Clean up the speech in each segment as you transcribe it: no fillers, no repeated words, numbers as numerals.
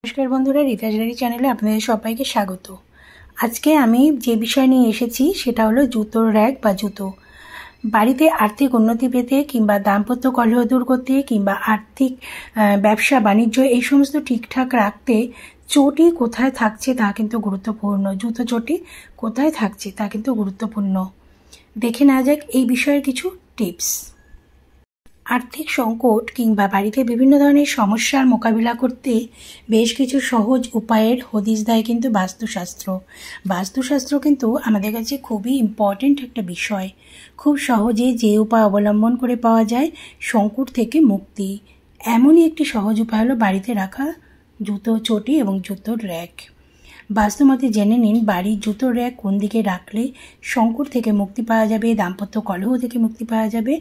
নমস্কার বন্ধুরা, রিতাজ ডায়েরি চ্যানেলে আপনাদের সবাইকে স্বাগত। আজকে আমি যে বিষয় নিয়ে এসেছি সেটা হলো জুতোর র্যাক বা জুতো। বাড়িতে আর্থিক উন্নতি পেতে কিংবা দাম্পত্য কলহ দূর করতে কিংবা আর্থিক ব্যবসা বাণিজ্য এই সমস্ত ঠিকঠাক রাখতে চটি কোথায় থাকছে তা কিন্তু গুরুত্বপূর্ণ। জুতো চটি কোথায় থাকছে তা কিন্তু গুরুত্বপূর্ণ। দেখে নেওয়া যাক এই বিষয়ের কিছু টিপস। আর্থিক সংকট কিংবা বাড়িতে বিভিন্ন ধরনের সমস্যার মোকাবিলা করতে বেশ কিছু সহজ উপায়ের হদিশ দেয় কিন্তু বাস্তুশাস্ত্র। বাস্তুশাস্ত্র কিন্তু আমাদের কাছে খুবই ইম্পর্টেন্ট একটা বিষয়। খুব সহজে যে উপায় অবলম্বন করে পাওয়া যায় সংকট থেকে মুক্তি, এমনই একটি সহজ উপায় হলো বাড়িতে রাখা জুতো চটি এবং জুতোর র্যাক। বাস্তুমতে জেনে নিন বাড়ির জুতোর র্যাক কোন দিকে রাখলে সংকট থেকে মুক্তি পাওয়া যাবে, দাম্পত্য কলহ থেকে মুক্তি পাওয়া যাবে,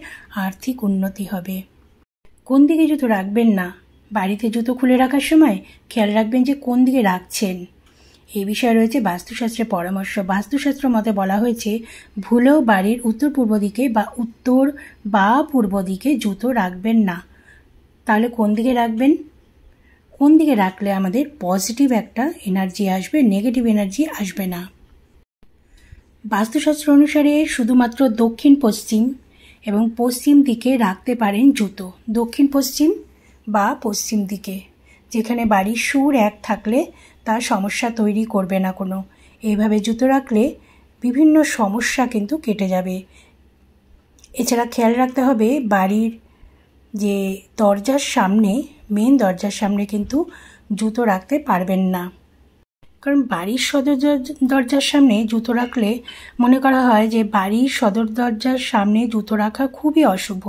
আর্থিক উন্নতি হবে। কোন দিকে জুতো রাখবেন না, বাড়িতে জুতো খুলে রাখার সময় খেয়াল রাখবেন যে কোন দিকে রাখছেন। এই বিষয়ে রয়েছে বাস্তুশাস্ত্রের পরামর্শ। বাস্তুশাস্ত্র মতে বলা হয়েছে ভুলেও বাড়ির উত্তর পূর্ব দিকে বা উত্তর বা পূর্ব দিকে জুতো রাখবেন না। তাহলে কোন দিকে রাখবেন? কোন দিকে রাখলে আমাদের পজিটিভ একটা এনার্জি আসবে, নেগেটিভ এনার্জি আসবে না। বাস্তুশাস্ত্র অনুসারে শুধুমাত্র দক্ষিণ পশ্চিম এবং পশ্চিম দিকে রাখতে পারেন জুতো। দক্ষিণ পশ্চিম বা পশ্চিম দিকে, যেখানে বাড়ির সুর এক থাকলে তার সমস্যা তৈরি করবে না কোনো। এইভাবে জুতো রাখলে বিভিন্ন সমস্যা কিন্তু কেটে যাবে। এছাড়া খেয়াল রাখতে হবে বাড়ির যে দরজার সামনে, মেন দরজার সামনে কিন্তু জুতো রাখতে পারবেন না। কারণ বাড়ির সদর দরজার সামনে জুতো রাখলে মনে করা হয় যে বাড়ির সদর দরজার সামনে জুতো রাখা খুবই অশুভ।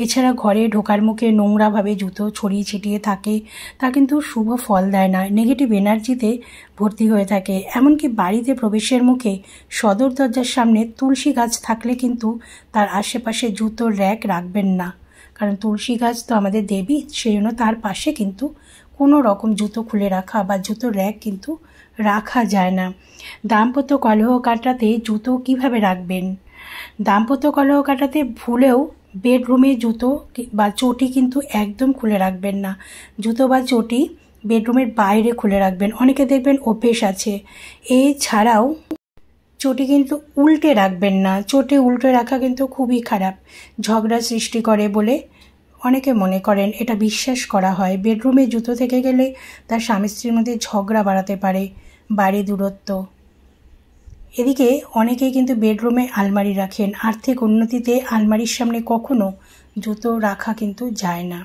এছাড়া ঘরে ঢোকার মুখে নোংরাভাবে জুতো ছড়িয়ে ছিটিয়ে থাকে, তা কিন্তু শুভ ফল দেয় না, নেগেটিভ এনার্জিতে ভর্তি হয়ে থাকে। এমনকি বাড়িতে প্রবেশের মুখে সদর দরজার সামনে তুলসী গাছ থাকলে কিন্তু তার আশেপাশে জুতোর র্যাক রাখবেন না। কারণ তুলসী গাছ তো আমাদের দেবী, সেই জন্য তার পাশে কিন্তু কোনো রকম জুতো খুলে রাখা বা জুতোর র্যাক কিন্তু রাখা যায় না। দাম্পত্য কলহ কাটাতে জুতো কিভাবে রাখবেন? দাম্পত্য কলহ কাটাতে ভুলেও বেডরুমে জুতো বা চটি কিন্তু একদম খুলে রাখবেন না। জুতো বা চটি বেডরুমের বাইরে খুলে রাখবেন। অনেকে দেখবেন অভ্যেস আছে। এছাড়াও চটি কিন্তু উল্টে রাখবেন না। চটি উল্টে রাখা কিন্তু খুবই খারাপ, ঝগড়া সৃষ্টি করে বলে অনেকে মনে করেন, এটা বিশ্বাস করা হয়। বেডরুমে জুতো থেকে গেলে তার স্বামী স্ত্রীর মধ্যে ঝগড়া বাড়াতে পারে, বাড়ি দূরত্ব। এদিকে অনেকেই কিন্তু বেডরুমে আলমারি রাখেন। আর্থিক উন্নতিতে আলমারির সামনে কখনো জুতো রাখা কিন্তু যায় না।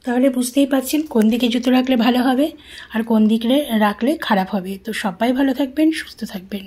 তাহলে বুঝতেই পারছেন কোন দিকে জুতো রাখলে ভালো হবে আর কোন দিকে রাখলে খারাপ হবে। তো সবাই ভালো থাকবেন, সুস্থ থাকবেন।